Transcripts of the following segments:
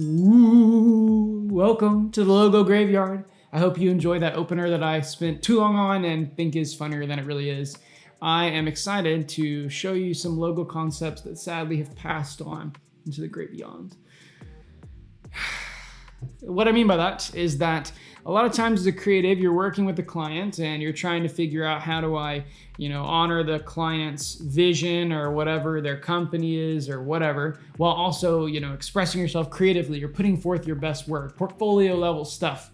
Ooh, welcome to the logo graveyard. I hope you enjoyed that opener that I spent too long on and think is funnier than it really is. I am excited to show you some logo concepts that sadly have passed on into the great beyond. What I mean by that is that a lot of times as a creative, you're working with the client and you're trying to figure out how do I, honor the client's vision or whatever their company is or whatever, while also, expressing yourself creatively. You're putting forth your best work, portfolio level stuff.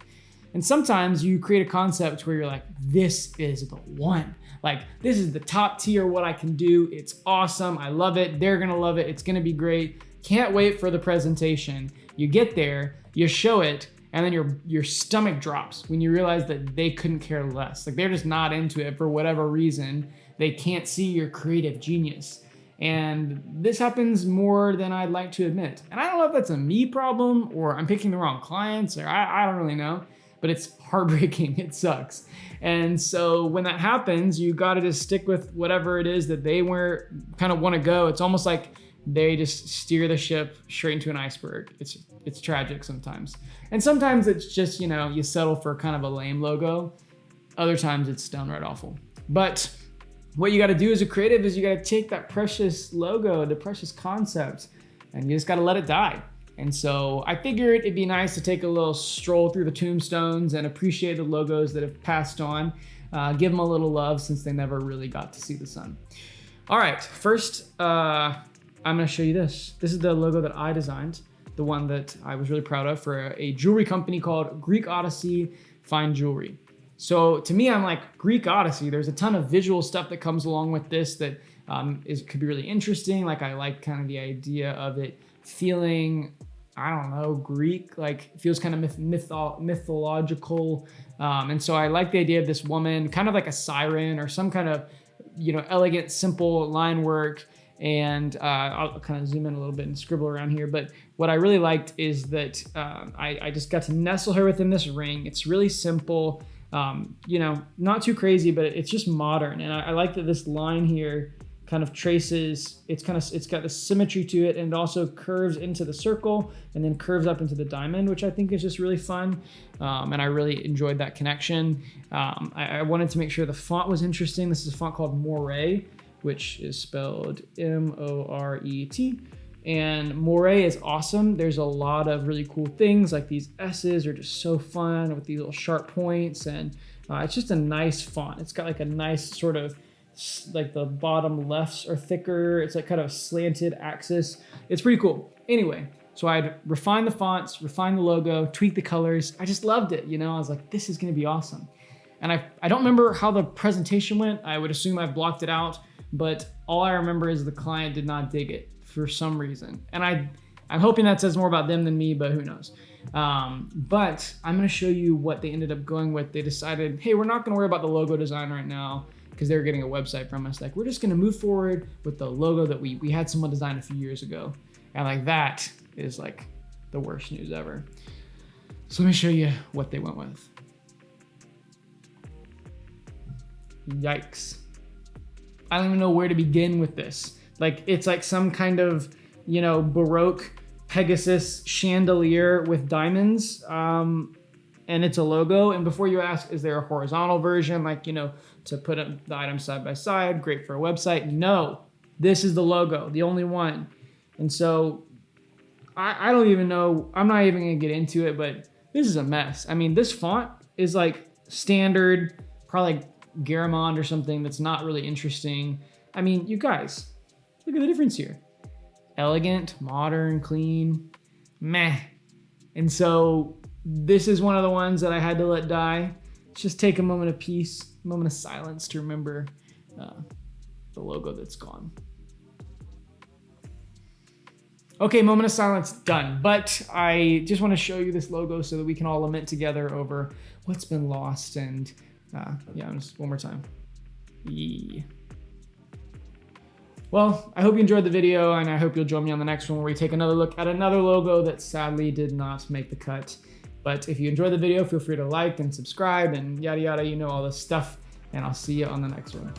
And sometimes you create a concept where you're like, this is the one. Like, this is the top tier what I can do. It's awesome. I love it. They're gonna love it. It's gonna be great. Can't wait for the presentation. You get there, you show it, and then your stomach drops when you realize that they couldn't care less. Like, they're just not into it for whatever reason. They can't see your creative genius. And this happens more than I'd like to admit. And I don't know if that's a me problem or I'm picking the wrong clients or I don't really know, but it's heartbreaking. It sucks. And so when that happens, you gotta just stick with whatever it is that they kind of wanna go. It's almost like they just steer the ship straight into an iceberg. It's tragic sometimes. And sometimes it's just, you settle for kind of a lame logo. Other times it's downright awful. But what you gotta do as a creative is you gotta take that precious logo, the precious concept, and you just gotta let it die. And so I figured it'd be nice to take a little stroll through the tombstones and appreciate the logos that have passed on. Give them a little love since they never really got to see the sun. All right, first, I'm gonna show you this. This is the logo that I designed, the one that I was really proud of for a jewelry company called Greek Odyssey Fine Jewelry. So to me, I'm like, Greek Odyssey, there's a ton of visual stuff that comes along with this that could be really interesting. Like, I like kind of the idea of it feeling, I don't know, Greek, like it feels kind of mythological. And so I like the idea of this woman, kind of like a siren or some kind of, elegant, simple line work. And I'll kind of zoom in a little bit and scribble around here. But what I really liked is that I just got to nestle her within this ring. It's really simple, not too crazy, but it's just modern. And I like that this line here kind of traces, it's got a symmetry to it, and it also curves into the circle and then curves up into the diamond, which I think is just really fun. And I really enjoyed that connection. I wanted to make sure the font was interesting. This is a font called Moret, which is spelled M-O-R-E-T. And Moret is awesome. There's a lot of really cool things, like these S's are just so fun with these little sharp points. And it's just a nice font. It's got like a nice sort of, like the bottom lefts are thicker. It's like kind of a slanted axis. It's pretty cool. Anyway, so I'd refine the fonts, refine the logo, tweak the colors. I just loved it. I was like, this is gonna be awesome. And I don't remember how the presentation went. I would assume I've blocked it out, but all I remember is the client did not dig it for some reason. And I'm hoping that says more about them than me, but who knows. But I'm gonna show you what they ended up going with. They decided, hey, we're not gonna worry about the logo design right now because they were getting a website from us. Like, we're just gonna move forward with the logo that we had someone design a few years ago. And like, that is like the worst news ever. So let me show you what they went with. Yikes. I don't even know where to begin with this. Like, it's like some kind of, Baroque Pegasus chandelier with diamonds, and it's a logo. And before you ask, is there a horizontal version, like, to put the items side by side, great for a website? No, this is the logo, the only one. And so I don't even know, I'm not even gonna get into it, but this is a mess. I mean, this font is like standard, probably like Garamond or something that's not really interesting. I mean, you guys, look at the difference here. Elegant, modern, clean, meh. And so this is one of the ones that I had to let die. Just take a moment of peace, a moment of silence to remember the logo that's gone. Okay, moment of silence, done. But I just want to show you this logo so that we can all lament together over what's been lost. And just one more time. Yeah. Well, I hope you enjoyed the video, and I hope you'll join me on the next one where we take another look at another logo that sadly did not make the cut. But if you enjoyed the video, feel free to like and subscribe and yada yada, all this stuff, and I'll see you on the next one.